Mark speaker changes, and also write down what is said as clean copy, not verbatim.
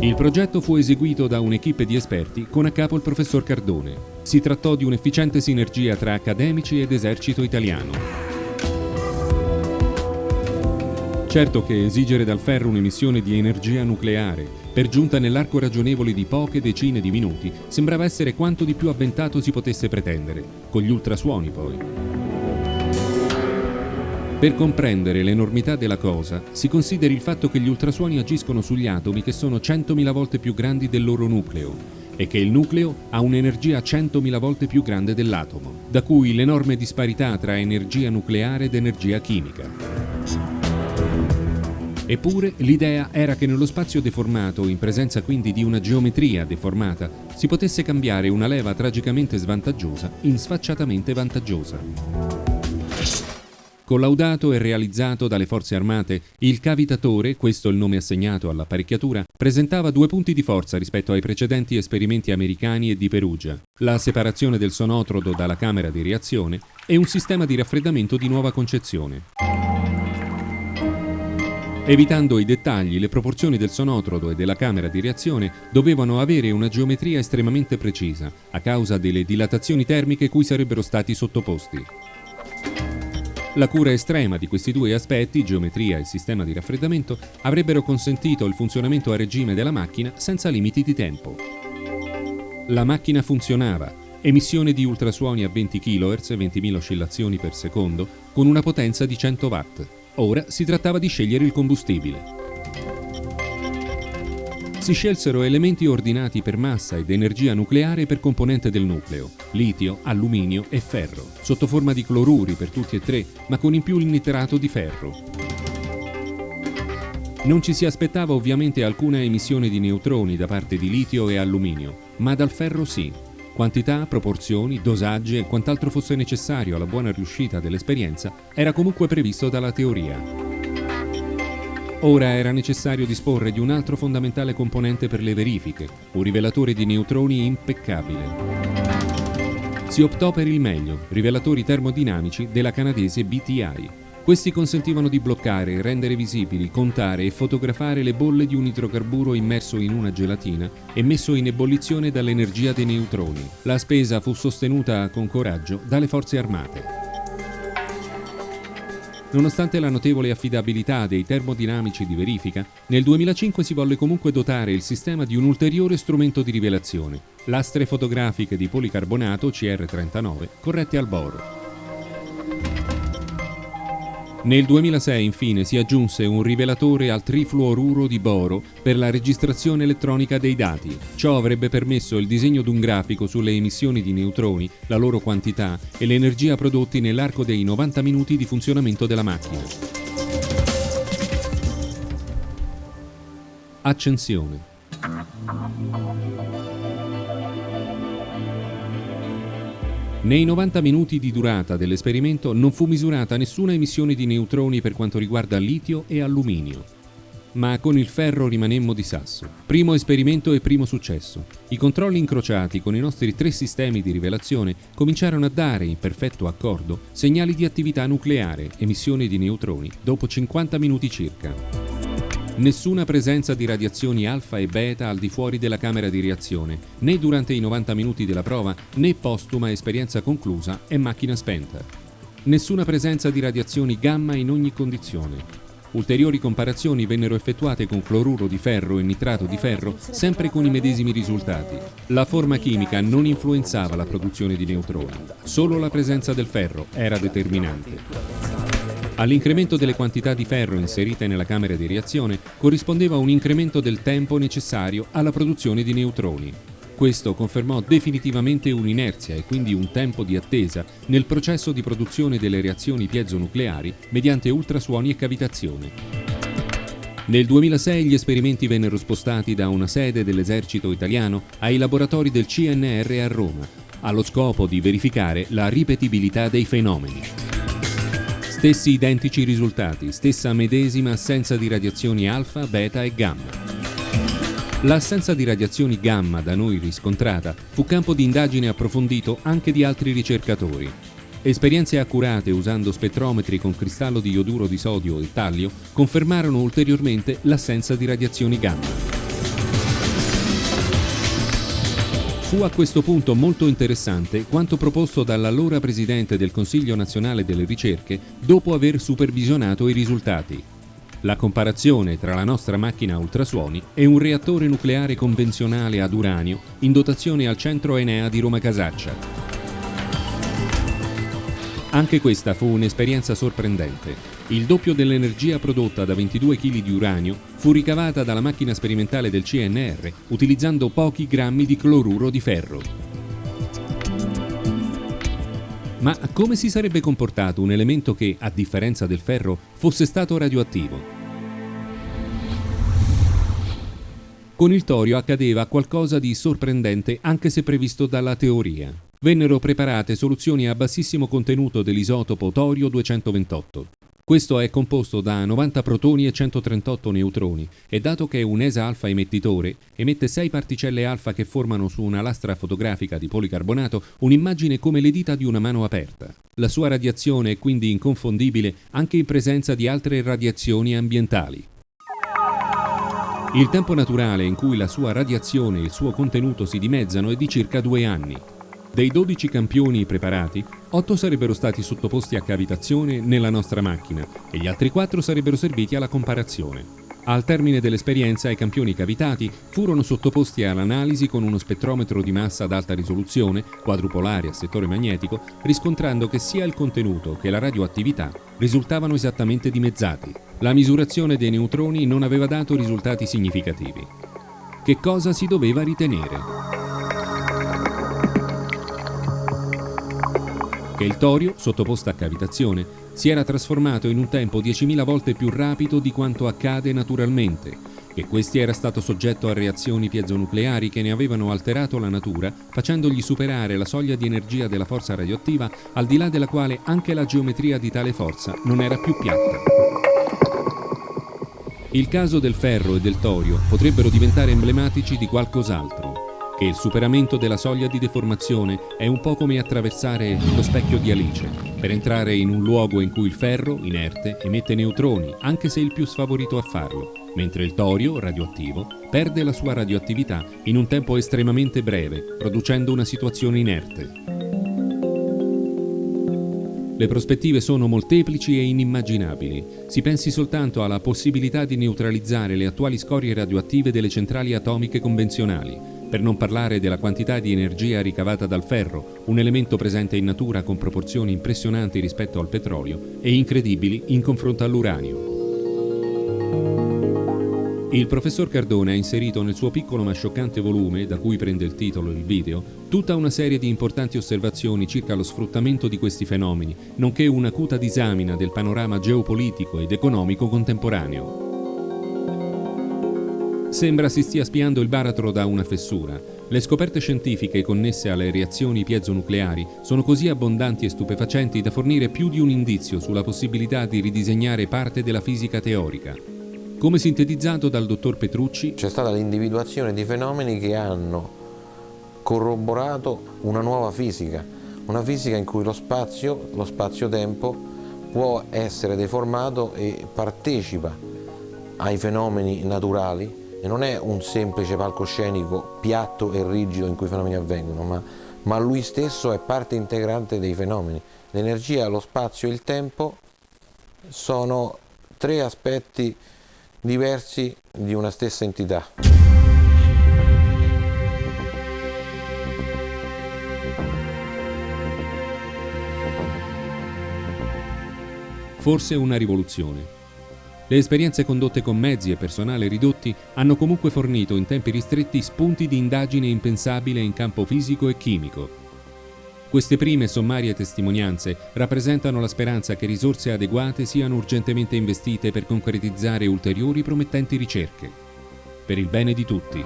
Speaker 1: Il progetto fu eseguito da un'equipe di esperti con a capo il professor Cardone. Si trattò di un'efficiente sinergia tra accademici ed esercito italiano. Certo che esigere dal ferro un'emissione di energia nucleare, per giunta nell'arco ragionevole di poche decine di minuti, sembrava essere quanto di più avventato si potesse pretendere, con gli ultrasuoni poi. Per comprendere l'enormità della cosa, si consideri il fatto che gli ultrasuoni agiscono sugli atomi che sono 100.000 volte più grandi del loro nucleo e che il nucleo ha un'energia 100.000 volte più grande dell'atomo, da cui l'enorme disparità tra energia nucleare ed energia chimica. Eppure l'idea era che nello spazio deformato, in presenza quindi di una geometria deformata, si potesse cambiare una leva tragicamente svantaggiosa in sfacciatamente vantaggiosa. Collaudato e realizzato dalle forze armate, il cavitatore, questo il nome assegnato all'apparecchiatura, presentava 2 punti di forza rispetto ai precedenti esperimenti americani e di Perugia: la separazione del sonotrodo dalla camera di reazione e un sistema di raffreddamento di nuova concezione. Evitando i dettagli, le proporzioni del sonotrodo e della camera di reazione dovevano avere una geometria estremamente precisa, a causa delle dilatazioni termiche cui sarebbero stati sottoposti. La cura estrema di questi 2 aspetti, geometria e sistema di raffreddamento, avrebbero consentito il funzionamento a regime della macchina senza limiti di tempo. La macchina funzionava, emissione di ultrasuoni a 20 kHz, 20.000 oscillazioni per secondo, con una potenza di 100 watt. Ora si trattava di scegliere il combustibile. Si scelsero elementi ordinati per massa ed energia nucleare per componente del nucleo: litio, alluminio e ferro, sotto forma di cloruri per tutti e 3, ma con in più il nitrato di ferro. Non ci si aspettava ovviamente alcuna emissione di neutroni da parte di litio e alluminio, ma dal ferro sì. Quantità, proporzioni, dosaggi e quant'altro fosse necessario alla buona riuscita dell'esperienza era comunque previsto dalla teoria. Ora era necessario disporre di un altro fondamentale componente per le verifiche, un rivelatore di neutroni impeccabile. Si optò per il meglio, rivelatori termodinamici della canadese BTI. Questi consentivano di bloccare, rendere visibili, contare e fotografare le bolle di un idrocarburo immerso in una gelatina e messo in ebollizione dall'energia dei neutroni. La spesa fu sostenuta con coraggio dalle forze armate. Nonostante la notevole affidabilità dei termodinamici di verifica, nel 2005 si volle comunque dotare il sistema di un ulteriore strumento di rivelazione: lastre fotografiche di policarbonato CR39 corrette al boro. Nel 2006 infine si aggiunse un rivelatore al trifluoruro di boro per la registrazione elettronica dei dati. Ciò avrebbe permesso il disegno di un grafico sulle emissioni di neutroni, la loro quantità e l'energia prodotti nell'arco dei 90 minuti di funzionamento della macchina. Accensione. Nei 90 minuti di durata dell'esperimento non fu misurata nessuna emissione di neutroni per quanto riguarda litio e alluminio. Ma con il ferro rimanemmo di sasso. Primo esperimento e primo successo. I controlli incrociati con i nostri 3 sistemi di rivelazione cominciarono a dare, in perfetto accordo, segnali di attività nucleare, emissione di neutroni, dopo 50 minuti circa. Nessuna presenza di radiazioni alfa e beta al di fuori della camera di reazione, né durante i 90 minuti della prova, né postuma esperienza conclusa e macchina spenta. Nessuna presenza di radiazioni gamma in ogni condizione. Ulteriori comparazioni vennero effettuate con cloruro di ferro e nitrato di ferro, sempre con i medesimi risultati. La forma chimica non influenzava la produzione di neutroni, solo la presenza del ferro era determinante. All'incremento delle quantità di ferro inserite nella camera di reazione corrispondeva un incremento del tempo necessario alla produzione di neutroni. Questo confermò definitivamente un'inerzia e quindi un tempo di attesa nel processo di produzione delle reazioni piezonucleari mediante ultrasuoni e cavitazione. Nel 2006 gli esperimenti vennero spostati da una sede dell'esercito italiano ai laboratori del CNR a Roma, allo scopo di verificare la ripetibilità dei fenomeni. Stessi identici risultati, stessa medesima assenza di radiazioni alfa, beta e gamma. L'assenza di radiazioni gamma da noi riscontrata fu campo di indagine approfondito anche di altri ricercatori. Esperienze accurate usando spettrometri con cristallo di ioduro di sodio e tallio confermarono ulteriormente l'assenza di radiazioni gamma. Fu a questo punto molto interessante quanto proposto dall'allora presidente del Consiglio Nazionale delle Ricerche dopo aver supervisionato i risultati. La comparazione tra la nostra macchina a ultrasuoni e un reattore nucleare convenzionale ad uranio in dotazione al centro Enea di Roma Casaccia. Anche questa fu un'esperienza sorprendente. Il doppio dell'energia prodotta da 22 kg di uranio fu ricavata dalla macchina sperimentale del CNR utilizzando pochi grammi di cloruro di ferro. Ma come si sarebbe comportato un elemento che, a differenza del ferro, fosse stato radioattivo? Con il torio accadeva qualcosa di sorprendente anche se previsto dalla teoria. Vennero preparate soluzioni a bassissimo contenuto dell'isotopo torio 228. Questo è composto da 90 protoni e 138 neutroni e dato che è un ESA-alfa emettitore, emette 6 particelle alfa che formano su una lastra fotografica di policarbonato un'immagine come le dita di una mano aperta. La sua radiazione è quindi inconfondibile anche in presenza di altre radiazioni ambientali. Il tempo naturale in cui la sua radiazione e il suo contenuto si dimezzano è di circa 2 anni. Dei 12 campioni preparati, 8 sarebbero stati sottoposti a cavitazione nella nostra macchina e gli altri 4 sarebbero serviti alla comparazione. Al termine dell'esperienza i campioni cavitati furono sottoposti all'analisi con uno spettrometro di massa ad alta risoluzione, quadrupolare a settore magnetico, riscontrando che sia il contenuto che la radioattività risultavano esattamente dimezzati. La misurazione dei neutroni non aveva dato risultati significativi. Che cosa si doveva ritenere? Che il torio, sottoposto a cavitazione, si era trasformato in un tempo 10.000 volte più rapido di quanto accade naturalmente, che questi era stato soggetto a reazioni piezonucleari che ne avevano alterato la natura, facendogli superare la soglia di energia della forza radioattiva, al di là della quale anche la geometria di tale forza non era più piatta. Il caso del ferro e del torio potrebbero diventare emblematici di qualcos'altro. Che il superamento della soglia di deformazione è un po' come attraversare lo specchio di Alice, per entrare in un luogo in cui il ferro, inerte, emette neutroni, anche se è il più sfavorito a farlo, mentre il torio, radioattivo, perde la sua radioattività in un tempo estremamente breve, producendo una situazione inerte. Le prospettive sono molteplici e inimmaginabili. Si pensi soltanto alla possibilità di neutralizzare le attuali scorie radioattive delle centrali atomiche convenzionali, per non parlare della quantità di energia ricavata dal ferro, un elemento presente in natura con proporzioni impressionanti rispetto al petrolio e incredibili in confronto all'uranio. Il professor Cardone ha inserito nel suo piccolo ma scioccante volume, da cui prende il titolo il video, tutta una serie di importanti osservazioni circa lo sfruttamento di questi fenomeni, nonché un'acuta disamina del panorama geopolitico ed economico contemporaneo. Sembra si stia spiando il baratro da una fessura. Le scoperte scientifiche connesse alle reazioni piezonucleari sono così abbondanti e stupefacenti da fornire più di un indizio sulla possibilità di ridisegnare parte della fisica teorica. Come sintetizzato dal dottor Petrucci,
Speaker 2: c'è stata l'individuazione di fenomeni che hanno corroborato una nuova fisica, una fisica in cui lo spazio-tempo può essere deformato e partecipa ai fenomeni naturali e non è un semplice palcoscenico piatto e rigido in cui i fenomeni avvengono, ma lui stesso è parte integrante dei fenomeni. L'energia, lo spazio e il tempo sono 3 aspetti diversi di una stessa entità.
Speaker 1: Forse una rivoluzione. Le esperienze condotte con mezzi e personale ridotti hanno comunque fornito in tempi ristretti spunti di indagine impensabile in campo fisico e chimico. Queste prime sommarie testimonianze rappresentano la speranza che risorse adeguate siano urgentemente investite per concretizzare ulteriori promettenti ricerche. Per il bene di tutti.